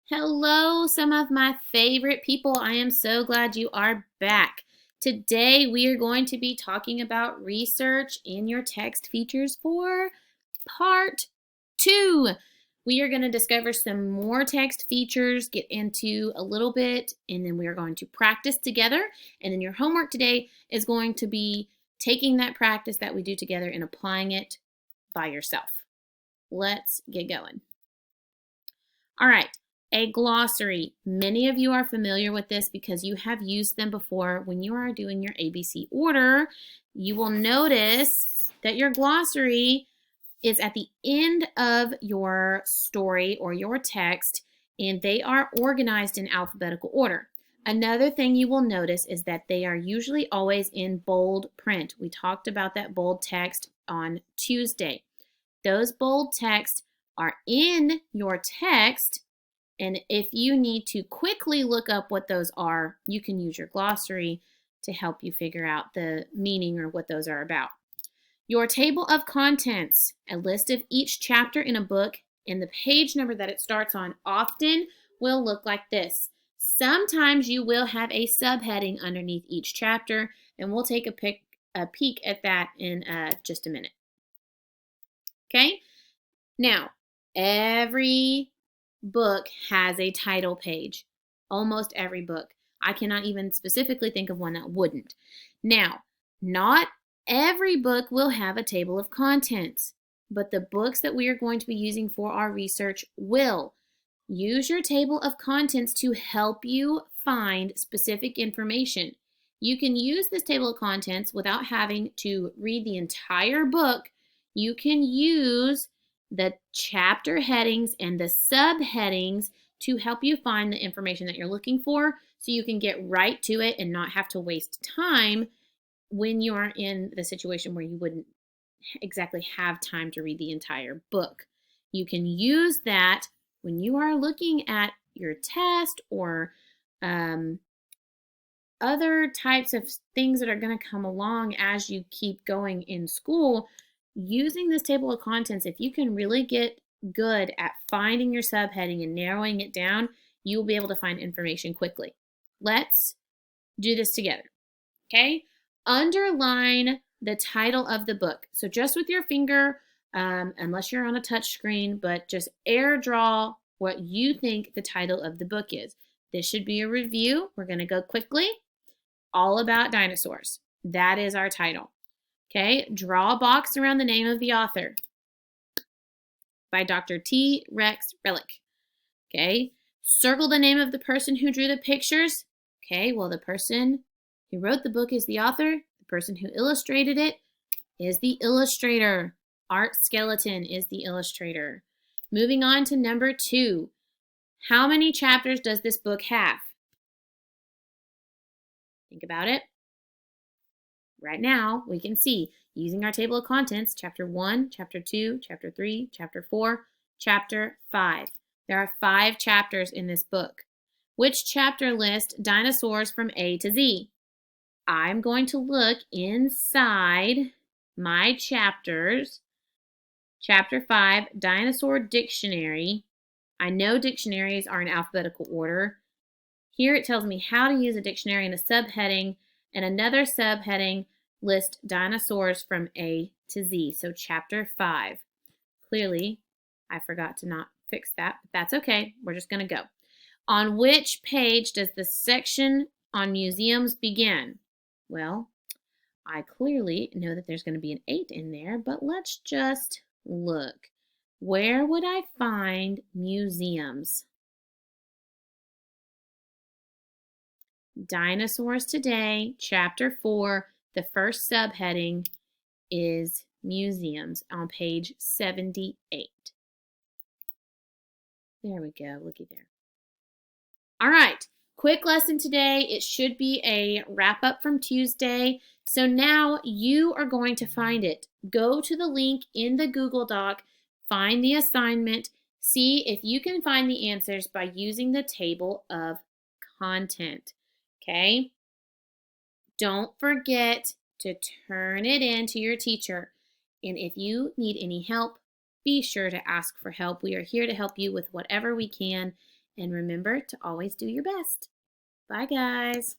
Hello, some of my favorite people. I am so glad you are back. Today, we are going to be talking about research in your text features for part 2. We are going to discover some more text features, get into a little bit, and then we are going to practice together. And then your homework today is going to be taking that practice that we do together and applying it by yourself. Let's get going. All right. A glossary. Many of you are familiar with this because you have used them before. When you are doing your ABC order, you will notice that your glossary is at the end of your story or your text, and they are organized in alphabetical order. Another thing you will notice is that they are usually always in bold print. We talked about that bold text on Tuesday. Those bold texts are in your text. And if you need to quickly look up what those are, you can use your glossary to help you figure out the meaning or what those are about. Your table of contents, a list of each chapter in a book and the page number that it starts on often will look like this. Sometimes you will have a subheading underneath each chapter, and we'll take a peek at that in just a minute. Okay? Now, every book has a title page. Almost every book. I cannot even specifically think of one that wouldn't. Now, not every book will have a table of contents, but the books that we are going to be using for our research will. Use your table of contents to help you find specific information. You can use this table of contents without having to read the entire book. You can use the chapter headings and the subheadings to help you find the information that you're looking for so you can get right to it and not have to waste time when you're in the situation where you wouldn't exactly have time to read the entire book. You can use that when you are looking at your test or other types of things that are going to come along as you keep going in school. Using this table of contents, if you can really get good at finding your subheading and narrowing it down, you will be able to find information quickly. Let's do this together, okay? Underline the title of the book. So just with your finger, unless you're on a touch screen, but just air draw what you think the title of the book is. This should be a review. We're going to go quickly. All About Dinosaurs. That is our title. Okay, draw a box around the name of the author by Dr. T. Rex Relic. Okay, circle the name of the person who drew the pictures. Okay, well, the person who wrote the book is the author. The person who illustrated it is the illustrator. Art Skeleton is the illustrator. Moving on to number 2. How many chapters does this book have? Think about it. Right now, we can see, using our table of contents, Chapter 1, Chapter 2, Chapter 3, Chapter 4, Chapter 5. There are 5 chapters in this book. Which chapter lists dinosaurs from A to Z? I'm going to look inside my chapters. Chapter 5, Dinosaur Dictionary. I know dictionaries are in alphabetical order. Here it tells me how to use a dictionary in a subheading, and another subheading lists dinosaurs from A to Z. So chapter 5. Clearly, I forgot to not fix that, but that's okay. We're just going to go. On which page does the section on museums begin? Well, I clearly know that there's going to be an 8 in there, but let's just look. Where would I find museums? Dinosaurs Today, Chapter 4, the first subheading is Museums on page 78. There we go, looky there. All right, quick lesson today. It should be a wrap up from Tuesday. So now you are going to find it. Go to the link in the Google Doc, find the assignment, see if you can find the answers by using the table of content. Okay? Don't forget to turn it in to your teacher. And if you need any help, be sure to ask for help. We are here to help you with whatever we can. And remember to always do your best. Bye, guys.